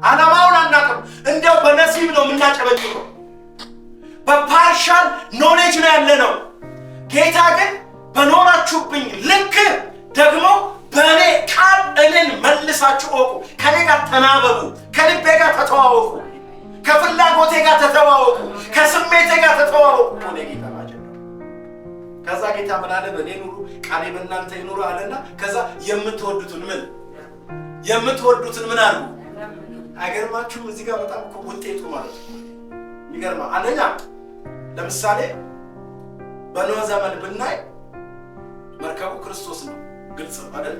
ዓላማውን አናውቅም። እንደው በነሲብ ነው የምናጨበጭበው። በፓርሻል ኖሌጅ ነው ያለነው። ጌታ ግን በኖራችሁብኝ ልክ ደግሞ በእኔ ቃል እኔን መልሳችሁ እወቁ። ከኔ ጋር ተናበቡ፣ ከልቤ ጋር ተተዋወቁ፣ ከፍላጎቴ ጋር ተተዋወቁ፣ ከስሜቴ ጋር ተተዋወቁ። ሆነ ጌታ ማለት ነው። ከዛ ጌታ ምን አለ? በእኔ ኑሩ ቃሌ በእናንተ ይኑር አለና ከዛ የምትወዱትን ምን አድርጉ። አይገርማችሁም? እዚህ ጋር በጣም ውጤቱ ማለት ነው ይገርማል። አንደኛ ለምሳሌ በኖህ ዘመን ብናይ መርከቡ ክርስቶስ ነው፣ ግልጽ ነው አይደል?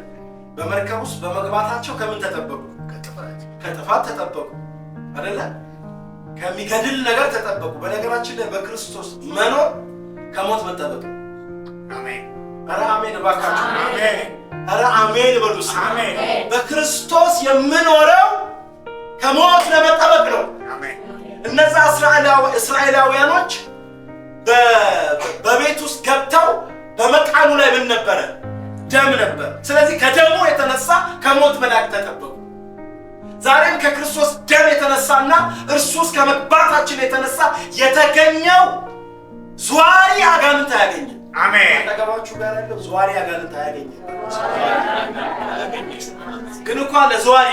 በመርከብ ውስጥ በመግባታቸው ከምን ተጠበቁ? ከጥፋት ተጠበቁ አይደለ? ከሚገድል ነገር ተጠበቁ። በነገራችን ላይ በክርስቶስ መኖር ከሞት መጠበቅ። አሜን። ኧረ አሜን እባካችሁ። አሜን። ኧረ አሜን በሉስ። አሜን። በክርስቶስ የምኖረው ከሞት ለመጠበቅ ነው። አሜን። እነዛ እስራኤላውያኖች በቤት ውስጥ ገብተው በመቃኑ ላይ ምን ነበረ? ደም ነበር። ስለዚህ ከደሙ የተነሳ ከሞት መላእክት ተጠበቁ። ዛሬም ከክርስቶስ ደም የተነሳና እርሱ ውስጥ ከመግባታችን የተነሳ የተገኘው ዟሪ አጋንንት አያገኝም። አሜን። አጠገባችሁ ጋር ያለው ዟሪ አጋንንት አያገኝም። ግን እኮ አለ ዟሪ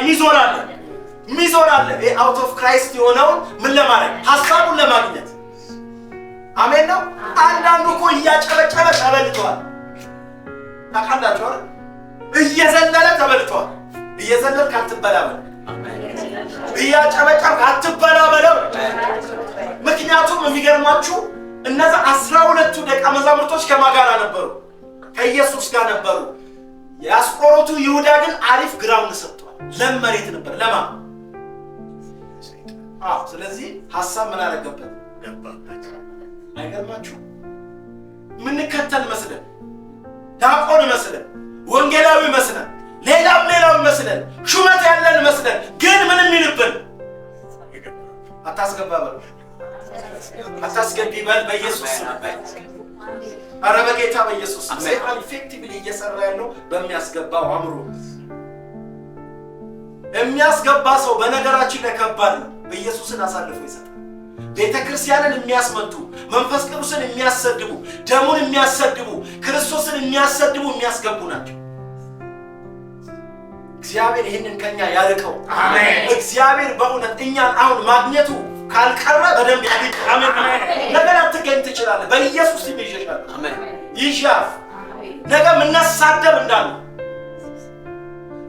ሚዞር አለ። አውት ኦፍ ክራይስት የሆነውን ምን ለማድረግ? ሐሳቡን ለማግኘት። አሜን ነው። አንዳንዱ እኮ እያጨበጨበ ተበልቷል። ታውቃላችሁ አይደል? እየዘለለ ተበልቷል። እየዘለልክ አትበላበል፣ እያጨበጨብክ አትበላበለው። ምክንያቱም የሚገርማችሁ እነዛ 12ቱ ደቀ መዛሙርቶች ከማን ጋር ነበሩ? ከኢየሱስ ጋር ነበሩ። የአስቆሮቱ ይሁዳ ግን አሪፍ ግራውንድ ሰጥቷል። ለም መሬት ነበር ለማ ስለዚህ ሐሳብ ምን አደረገበት? ገባበት። አይገርማችሁ? ምንከተል መስለን፣ ዳቆን መስለን፣ ወንጌላዊ መስለን፣ ሌላም መስለን፣ ሹመት ያለን መስለን ግን ምንም ይልብን አታስገባበል፣ አታስገቢ በል በኢየሱስ ስም። ኧረ በጌታ በኢየሱስ ስም። ሰይጣን ኢፌክቲቭሊ እየሰራ ያለው በሚያስገባው አምሮ የሚያስገባ ሰው በነገራችን ላይ ከባድ ነው። ኢየሱስን አሳልፎ ይሰጣል። ቤተ ክርስቲያንን የሚያስመቱ፣ መንፈስ ቅዱስን የሚያሰድቡ፣ ደሙን የሚያሰድቡ፣ ክርስቶስን የሚያሰድቡ የሚያስገቡ ናቸው። እግዚአብሔር ይህንን ከኛ ያርቀው። አሜን። እግዚአብሔር በእውነት እኛን አሁን ማግኘቱ ካልቀረ በደንብ ያገኝ። አሜን። ነገር አትገኝ ትችላለህ። በኢየሱስ ስም ይሸሻል። አሜን። ይሻፍ ነገ ምናሳደብ እንዳለ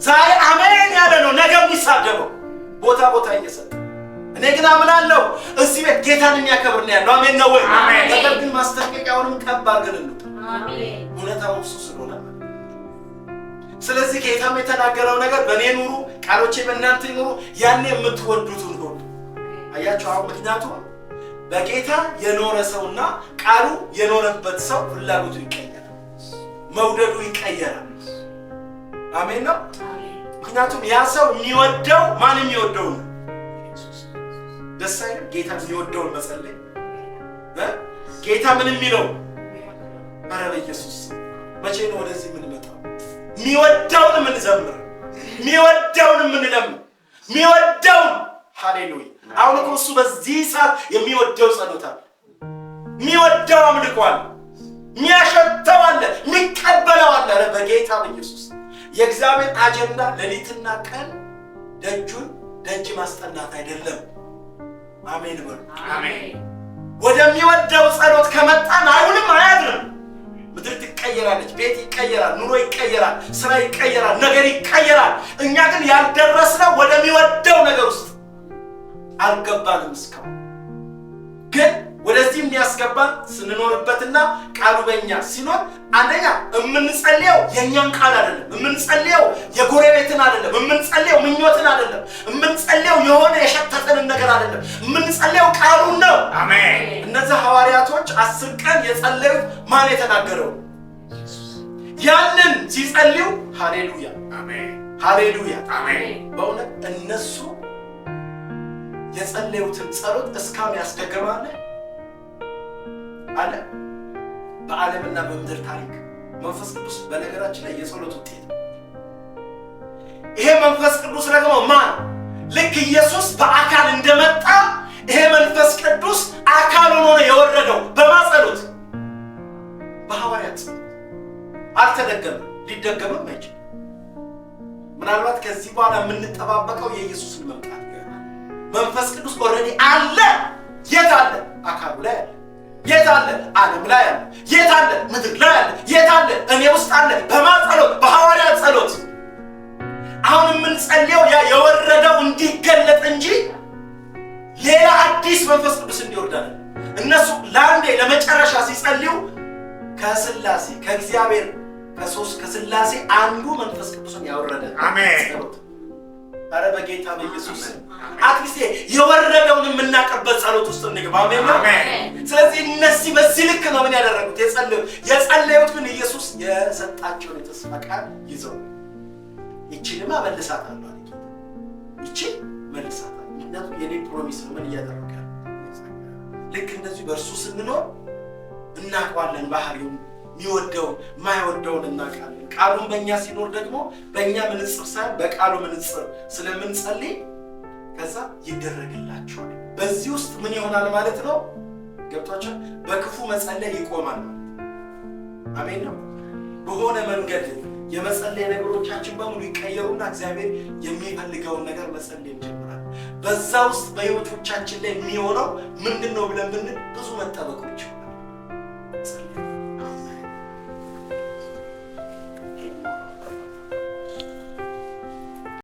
ዛሬ አሜን ያለ ነው ነገ የሚሳደበው ቦታ እየሰጠ። እኔ ግን አምናለሁ እዚህ ቤት ጌታን የሚያከብር ነው ያለው። አሜን ነው ወይ? ነገር ግን ማስተካከያውንም ከባድ ግን ነው። አሜን። እውነታው እሱ ስለሆነ ስለዚህ ጌታም የተናገረው ነገር በእኔ ኑሩ ቃሎቼ በእናንተ ይኑሩ ያኔ የምትወዱትን ሁሉ አያችሁ። አሁን ምክንያቱም በጌታ የኖረ ሰውና ቃሉ የኖረበት ሰው ፍላጎቱ ይቀየራል፣ መውደዱ ይቀየራል። አሜን ነው። ምክንያቱም ያ ሰው የሚወደው ማን የሚወደው ነው? ደስ አይልም? ጌታ የሚወደውን መጸለይ ጌታ ምን የሚለው? ኧረ በኢየሱስ መቼ ነው ወደዚህ የምንመጣው? የሚወደውን የምንዘምር፣ የሚወደውን የምንለምን፣ የሚወደውን ሃሌሉያ። አሁን እኮ እሱ በዚህ ሰዓት የሚወደው ጸሎት አለ፣ የሚወደው አምልኮ አለ፣ የሚያሸተው አለ፣ የሚቀበለው አለ። ኧረ በጌታ በኢየሱስ የእግዚአብሔር አጀንዳ ሌሊትና ቀን ደጅ ማስጠናት አይደለም። አሜን በሉ። አሜን። ወደሚወደው ጸሎት ከመጣን አይውልም አያድርም። ምድር ትቀየራለች፣ ቤት ይቀየራል፣ ኑሮ ይቀየራል፣ ስራ ይቀየራል፣ ነገር ይቀየራል። እኛ ግን ያልደረስነው ወደሚወደው ነገር ውስጥ አልገባንም እስካሁን። ግን ወደዚህ የሚያስገባን ስንኖርበትና ቃሉ በእኛ ሲኖር አንደኛ የምንጸልየው የእኛን ቃል አይደለም፣ የምንጸልየው የጎረቤትን አይደለም፣ የምንጸልየው ምኞትን አይደለም፣ የምንጸልየው የሆነ የሸተተንን ነገር አይደለም፣ የምንጸልየው ቃሉን ነው። አሜን። እነዚህ ሐዋርያቶች 10 ቀን የጸለዩት ማን የተናገረው? ያንን ሲጸልዩ ሃሌሉያ፣ አሜን፣ ሃሌሉያ፣ አሜን። በእውነት እነሱ የጸለዩትን ጸሎት እስካሁን ያስደገማል አለ። በዓለምና በምድር ታሪክ መንፈስ ቅዱስ በነገራችን ላይ የጸሎት ውጤት ነው። ይሄ መንፈስ ቅዱስ ደግሞ ማን? ልክ ኢየሱስ በአካል እንደመጣ ይሄ መንፈስ ቅዱስ አካል ሆኖ የወረደው በማጸሎት በሐዋርያት አልተደገመም፣ ሊደገምም አይችልም። ምናልባት ከዚህ በኋላ የምንጠባበቀው የኢየሱስን መምጣት ይሆናል። መንፈስ ቅዱስ ኦልሬዲ አለ። የት አለ? አካሉ ላይ አለ። የት አለ? ዓለም ላይ አለ። የት አለ? ምድር ላይ አለ። የት አለ? እኔ ውስጥ አለ። በማጸሎት በሐዋርያት ጸሎት አሁን የምንጸልየው ያ የወረደው እንዲገለጥ እንጂ ሌላ አዲስ መንፈስ ቅዱስ እንዲወርዳል። እነሱ ለአንዴ ለመጨረሻ ሲጸልዩ ከስላሴ ከእግዚአብሔር ከስላሴ አንዱ መንፈስ ቅዱስን ያወረደ አሜን። አረ በጌታ በኢየሱስ አትሊስት የወረደውን የምናቀበት ጸሎት ውስጥ እንግባ። አሜን። ስለዚህ እነዚህ በዚህ ልክ ነው ምን ያደረጉት የጸለዩት ግን ኢየሱስ የሰጣቸውን የተስፋ ቃል ይዘው ይችልማ መልሳታለሁ አለ። ይችል መልሳታለሁ ምክንያቱም የኔ ፕሮሚስ ነው። ምን እያደረገ ልክ እንደዚህ በእርሱ ስንኖር እናውቀዋለን። ባህሪውን የሚወደውን የማይወደውን እናውቃለን። ቃሉን በእኛ ሲኖር ደግሞ በእኛ ምንጽር ሳይሆን በቃሉ ምንጽር ስለምንጸልይ ከዛ ይደረግላቸዋል። በዚህ ውስጥ ምን ይሆናል ማለት ነው? ገብቷችኋል? በክፉ መጸለይ ይቆማል ማለት አሜን ነው። በሆነ መንገድ የመጸለይ ነገሮቻችን በሙሉ ይቀየሩና እግዚአብሔር የሚፈልገውን ነገር መጸለይ እንጀምራለን። በዛ ውስጥ በህይወቶቻችን ላይ የሚሆነው ምንድነው ብለን ብዙ መጠበቆች ይሆናል።